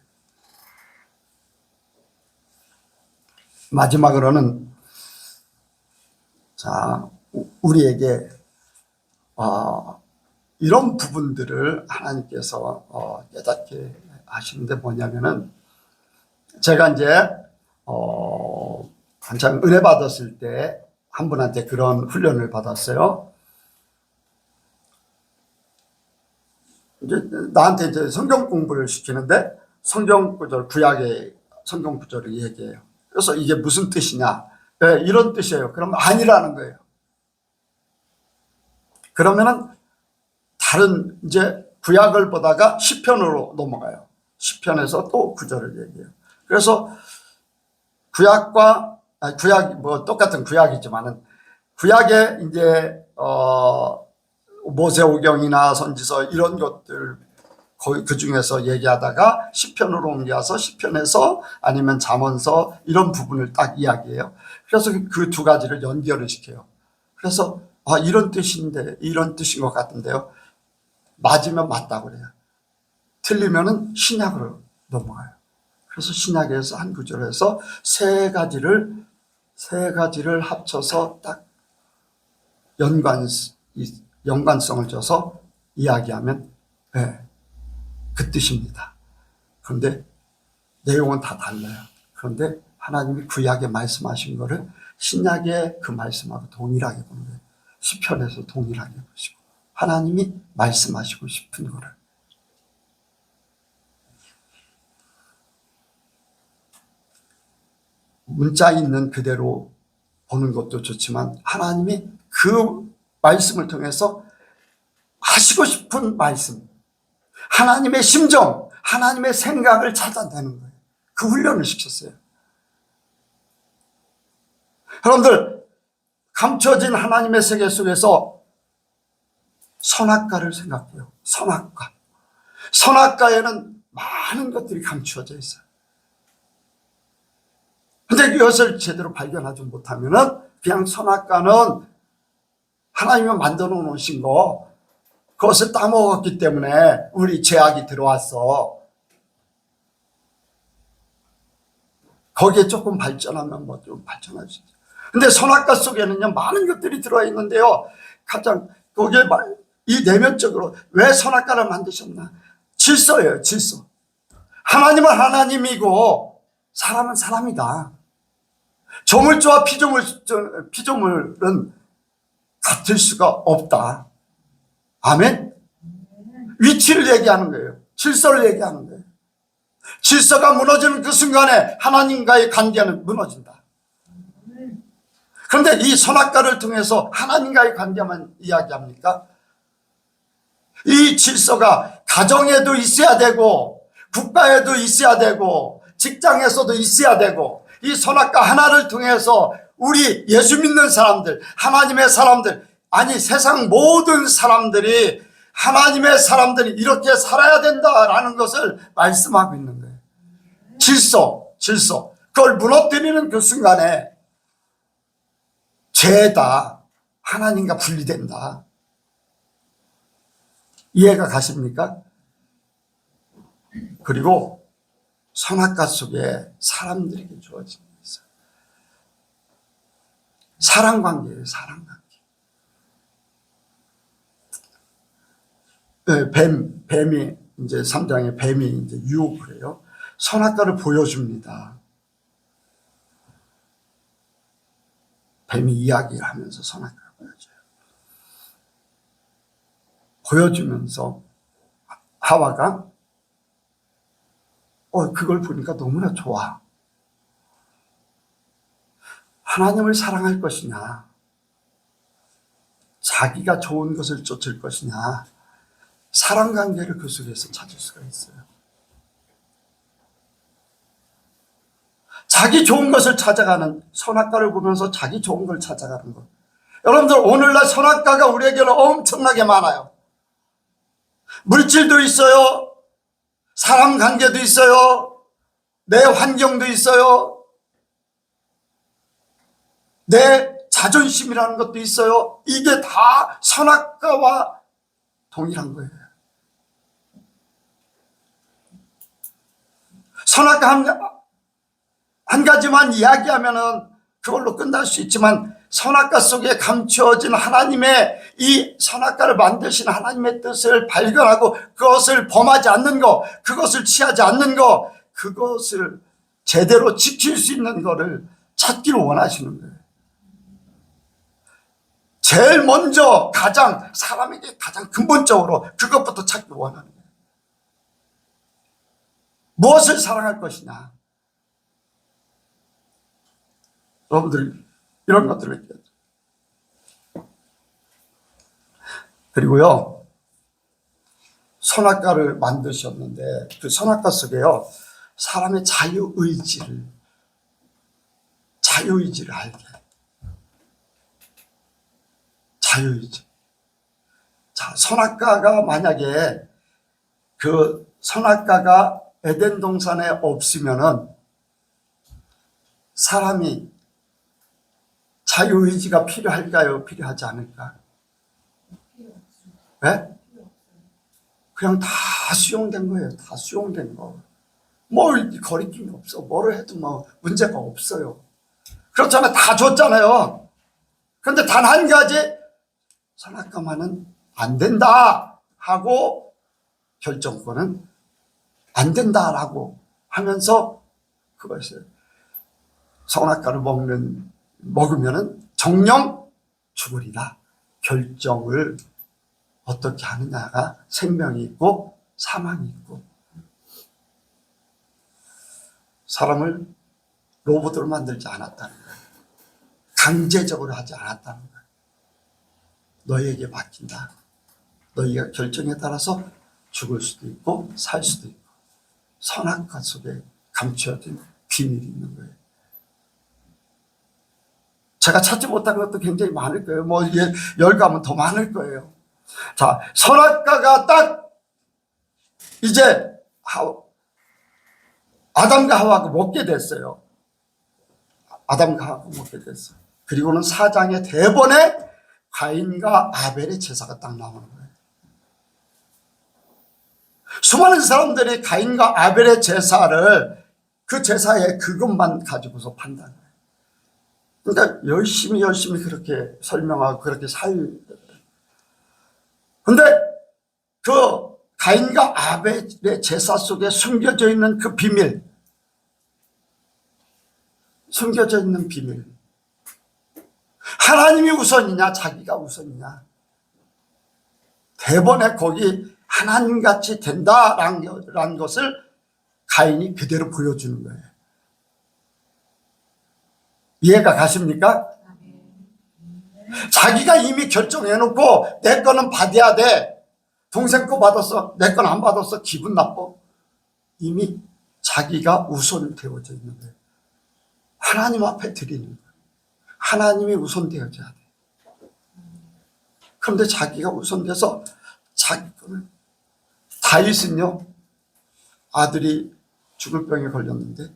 마지막으로는 자, 우리에게 이런 부분들을 하나님께서 깨닫게 하시는데 뭐냐면은, 제가 이제 한창 은혜 받았을 때 한 분한테 그런 훈련을 받았어요. 이제 나한테 이제 성경 공부를 시키는데 성경 구절, 구약의 성경 구절을 얘기해요. 그래서 이게 무슨 뜻이냐? 네, 이런 뜻이에요. 그럼 아니라는 거예요. 그러면은 다른 이제 구약을 보다가 시편으로 넘어가요. 시편에서 또 구절을 얘기해요. 그래서 구약 뭐 똑같은 구약이지만은 구약에 이제 모세오경이나 선지서 이런 것들 그 중에서 얘기하다가 시편으로 옮겨서 시편에서 아니면 잠언서 이런 부분을 딱 이야기해요. 그래서 그 두 가지를 연결을 시켜요. 그래서 이런 뜻인데, 이런 뜻인 것 같은데요. 맞으면 맞다고 그래요. 틀리면은 신약으로 넘어가요. 그래서 신약에서 한 구절에서 세 가지를 합쳐서 딱 연관성을 줘서 이야기하면 그 뜻입니다. 그런데 내용은 다 달라요. 그런데 하나님이 구약에 말씀하신 거를 신약의 그 말씀하고 동일하게 보는 거예요. 시편에서 동일하게 보시고 하나님이 말씀하시고 싶은 거를. 문자 있는 그대로 보는 것도 좋지만 하나님이 그 말씀을 통해서 하시고 싶은 말씀, 하나님의 심정, 하나님의 생각을 찾아내는 거예요. 그 훈련을 시켰어요. 여러분들, 감춰진 하나님의 세계 속에서 선악과를 생각해요. 선악과. 선악과에는 많은 것들이 감추어져 있어요. 근데 이것을 제대로 발견하지 못하면은 그냥 선악과는 하나님이 만들어 놓으신 거, 그것을 따먹었기 때문에 우리 죄악이 들어왔어. 거기에 조금 발전하면 뭐 좀 발전할 수 있죠. 근데 선악과 속에는요, 많은 것들이 들어와 있는데요, 가장 거기에 이 내면적으로 왜 선악과를 만드셨나? 질서예요, 질서. 하나님은 하나님이고 사람은 사람이다. 조물주와 피조물은 같을 수가 없다. 아멘? 위치를 얘기하는 거예요. 질서를 얘기하는 거예요. 질서가 무너지는 그 순간에 하나님과의 관계는 무너진다. 그런데 이 선악과를 통해서 하나님과의 관계만 이야기합니까? 이 질서가 가정에도 있어야 되고, 국가에도 있어야 되고, 직장에서도 있어야 되고, 이 선악과 하나를 통해서 우리 예수 믿는 사람들, 하나님의 사람들, 아니 세상 모든 사람들이, 하나님의 사람들이 이렇게 살아야 된다라는 것을 말씀하고 있는 거예요. 질서. 그걸 무너뜨리는 그 순간에 죄다, 하나님과 분리된다. 이해가 가십니까? 그리고 선악과 속에 사람들에게 주어진 게 있어요. 사랑관계예요, 사랑관계. 뱀이, 이제 3장에 뱀이 이제 유혹을 해요. 선악과를 보여줍니다. 뱀이 이야기를 하면서 선악과를 보여줘요. 보여주면서 하와가 그걸 보니까 너무나 좋아. 하나님을 사랑할 것이냐, 자기가 좋은 것을 쫓을 것이냐, 사랑관계를 그 속에서 찾을 수가 있어요. 자기 좋은 것을 찾아가는, 선악과를 보면서 자기 좋은 걸 찾아가는 것. 여러분들, 오늘날 선악과가 우리에게는 엄청나게 많아요. 물질도 있어요. 사람 관계도 있어요. 내 환경도 있어요. 내 자존심이라는 것도 있어요. 이게 다 선악과와 동일한 거예요. 선악과 한 가지만 이야기하면은 그걸로 끝날 수 있지만, 선악과 속에 감추어진 하나님의 이 선악과를 만드신 하나님의 뜻을 발견하고 그것을 범하지 않는 것, 그것을 취하지 않는 것, 그것을 제대로 지킬 수 있는 것을 찾기를 원하시는 거예요. 제일 먼저 사람에게 가장 근본적으로 그것부터 찾기 원하는 거예요. 무엇을 사랑할 것이냐. 여러분들, 이런 것들을 얘기하죠. 그리고요, 선악과를 만드셨는데 그 선악과 속에요, 사람의 자유의지를 알게. 자유의지. 자, 선악과가 만약에 그 선악과가 에덴 동산에 없으면은 사람이 자유의지가 필요할까요? 필요하지 않을까? 네? 그냥 다 수용된 거예요. 다 수용된 거. 뭘 거리낌이 없어. 뭐를 해도 뭐 문제가 없어요. 그렇잖아요. 다 줬잖아요. 그런데 단 한 가지, 선악과만은 안 된다 하고 결정권은 안 된다라고 하면서 그것을 선악과를 먹으면은 정령 죽으리라. 결정을 어떻게 하느냐가 생명이 있고 사망이 있고, 사람을 로봇으로 만들지 않았다는 거예요. 강제적으로 하지 않았다는 거예요. 너희에게 맡긴다. 너희가 결정에 따라서 죽을 수도 있고 살 수도 있고. 선악과 속에 감추어진 비밀이 있는 거예요. 제가 찾지 못한 것도 굉장히 많을 거예요. 뭐 이게 열가면 더 많을 거예요. 자, 선악과가 딱 이제 아담과 하와가 먹게 됐어요. 아담과 하와가 먹게 됐어요. 그리고는 4장의 대본에 가인과 아벨의 제사가 딱 나오는 거예요. 수많은 사람들이 가인과 아벨의 제사를 그 제사에 그것만 가지고서 판단해요. 그러니까 열심히 그렇게 설명하고 그렇게 근데 그 가인과 아벨의 제사 속에 숨겨져 있는 그 비밀, 숨겨져 있는 비밀, 하나님이 우선이냐 자기가 우선이냐, 대본에 거기 하나님같이 된다라는 것을 가인이 그대로 보여주는 거예요. 이해가 가십니까? 자기가 이미 결정해놓고 내 거는 받아야 돼. 동생 거 받았어. 내 건 안 받았어. 기분 나빠. 이미 자기가 우선되어져 있는 거예요. 하나님 앞에 드리는 거예요. 하나님이 우선되어져야 돼. 그런데 자기가 우선돼서 자기 거는, 다윗은요, 아들이 죽을 병에 걸렸는데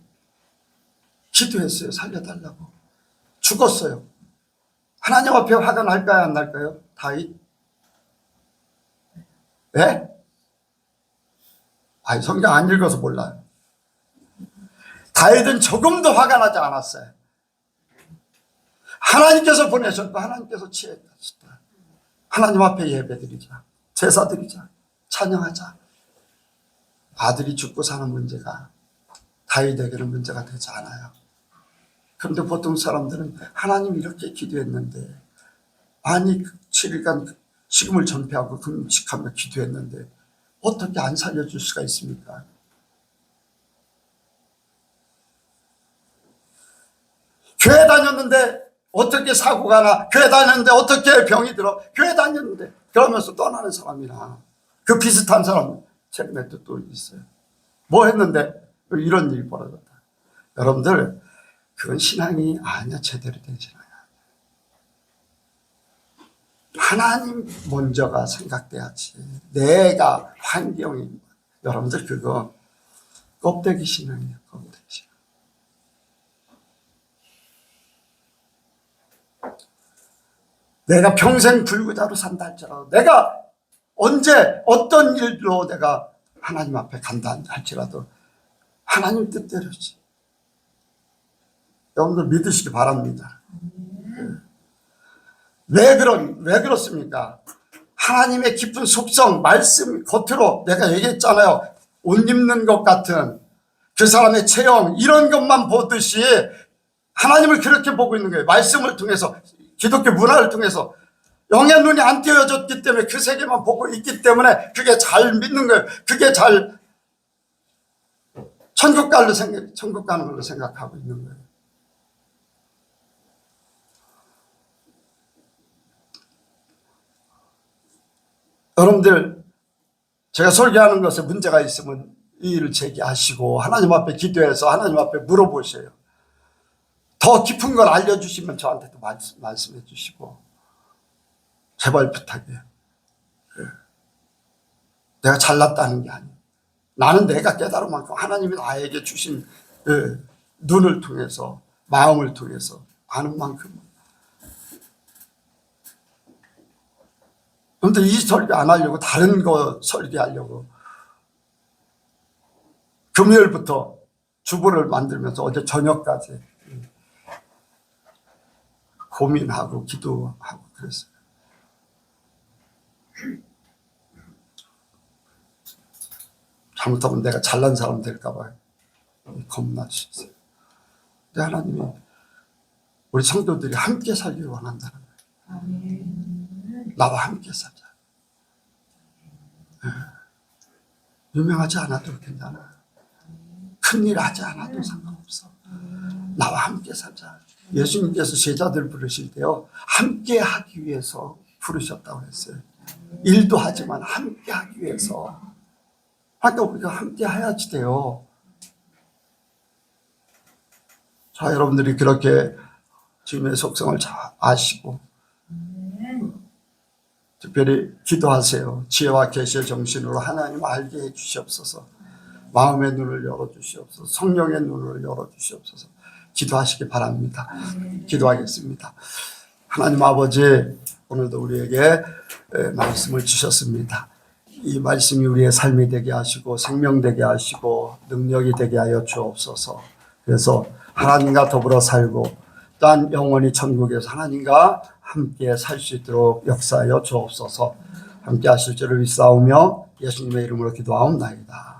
기도했어요. 살려달라고. 죽었어요. 하나님 앞에 화가 날까요, 안 날까요? 다윗? 네? 아니, 성경 안 읽어서 몰라요. 다윗은 조금도 화가 나지 않았어요. 하나님께서 보내셨고 하나님께서 취했다. 하나님 앞에 예배드리자, 제사드리자, 찬양하자. 아들이 죽고 사는 문제가 다윗에게는 문제가 되지 않아요. 그런데 보통 사람들은 하나님 이렇게 기도했는데, 아니 7일간 식음을 전폐하고 금식하며 기도했는데 어떻게 안 살려줄 수가 있습니까? 교회 다녔는데 어떻게 사고가 나, 교회 다녔는데 어떻게 병이 들어, 교회 다녔는데, 그러면서 떠나는 사람이나 그 비슷한 사람 최근에 또 있어요. 뭐 했는데 이런 일이 벌어졌다. 여러분들, 그건 신앙이 아니야. 제대로 된 신앙이 아니야. 하나님 먼저가 생각돼야지. 내가 환경이, 여러분들 그거 껍데기 신앙이야. 껍데기 신앙. 내가 평생 불구자로 산다 할지라도, 내가 언제 어떤 일로 내가 하나님 앞에 간다 할지라도 하나님 뜻대로지. 여러분들 믿으시기 바랍니다. 왜 그렇습니까? 하나님의 깊은 속성, 말씀, 겉으로 내가 얘기했잖아요. 옷 입는 것 같은 그 사람의 체형, 이런 것만 보듯이 하나님을 그렇게 보고 있는 거예요. 말씀을 통해서, 기독교 문화를 통해서. 영의 눈이 안 띄어졌기 때문에 그 세계만 보고 있기 때문에 그게 잘 믿는 거예요. 그게 잘 천국 가는 걸로 생각하고 있는 거예요. 여러분들, 제가 설교하는 것에 문제가 있으면 이의를 제기하시고 하나님 앞에 기도해서 하나님 앞에 물어보세요. 더 깊은 걸 알려주시면 저한테도 말씀해 주시고, 제발 부탁해요. 내가 잘났다는 게 아니에요. 나는 내가 깨달은 만큼 하나님이 나에게 주신 눈을 통해서, 마음을 통해서 아는 만큼. 그런데 이 설교 안 하려고 다른 거 설교하려고 금요일부터 주보를 만들면서 어제 저녁까지 고민하고 기도하고 그랬어요. 잘못하면 내가 잘난 사람 될까 봐 겁날 수 있어요. 근데 하나님이 우리 성도들이 함께 살기를 원한다는 거예요. 나와 함께 살자. 유명하지 않아도 괜찮아. 큰일 하지 않아도 상관없어. 나와 함께 살자. 예수님께서 제자들 부르실 때요, 함께 하기 위해서 부르셨다고 했어요. 일도 하지만 함께 하기 위해서. 하니까 우리가 함께 해야지 돼요. 자, 여러분들이 그렇게 주님의 속성을 잘 아시고 특별히 기도하세요. 지혜와 계시의 정신으로 하나님 알게 해주시옵소서. 마음의 눈을 열어주시옵소서. 성령의 눈을 열어주시옵소서. 기도하시기 바랍니다. 기도하겠습니다. 하나님 아버지, 오늘도 우리에게 말씀을 주셨습니다. 이 말씀이 우리의 삶이 되게 하시고 생명 되게 하시고 능력이 되게 하여 주옵소서. 그래서 하나님과 더불어 살고 또한 영원히 천국에서 하나님과 함께 살 수 있도록 역사하여 주옵소서. 함께 하실 줄을 믿사오며 예수님의 이름으로 기도하옵나이다.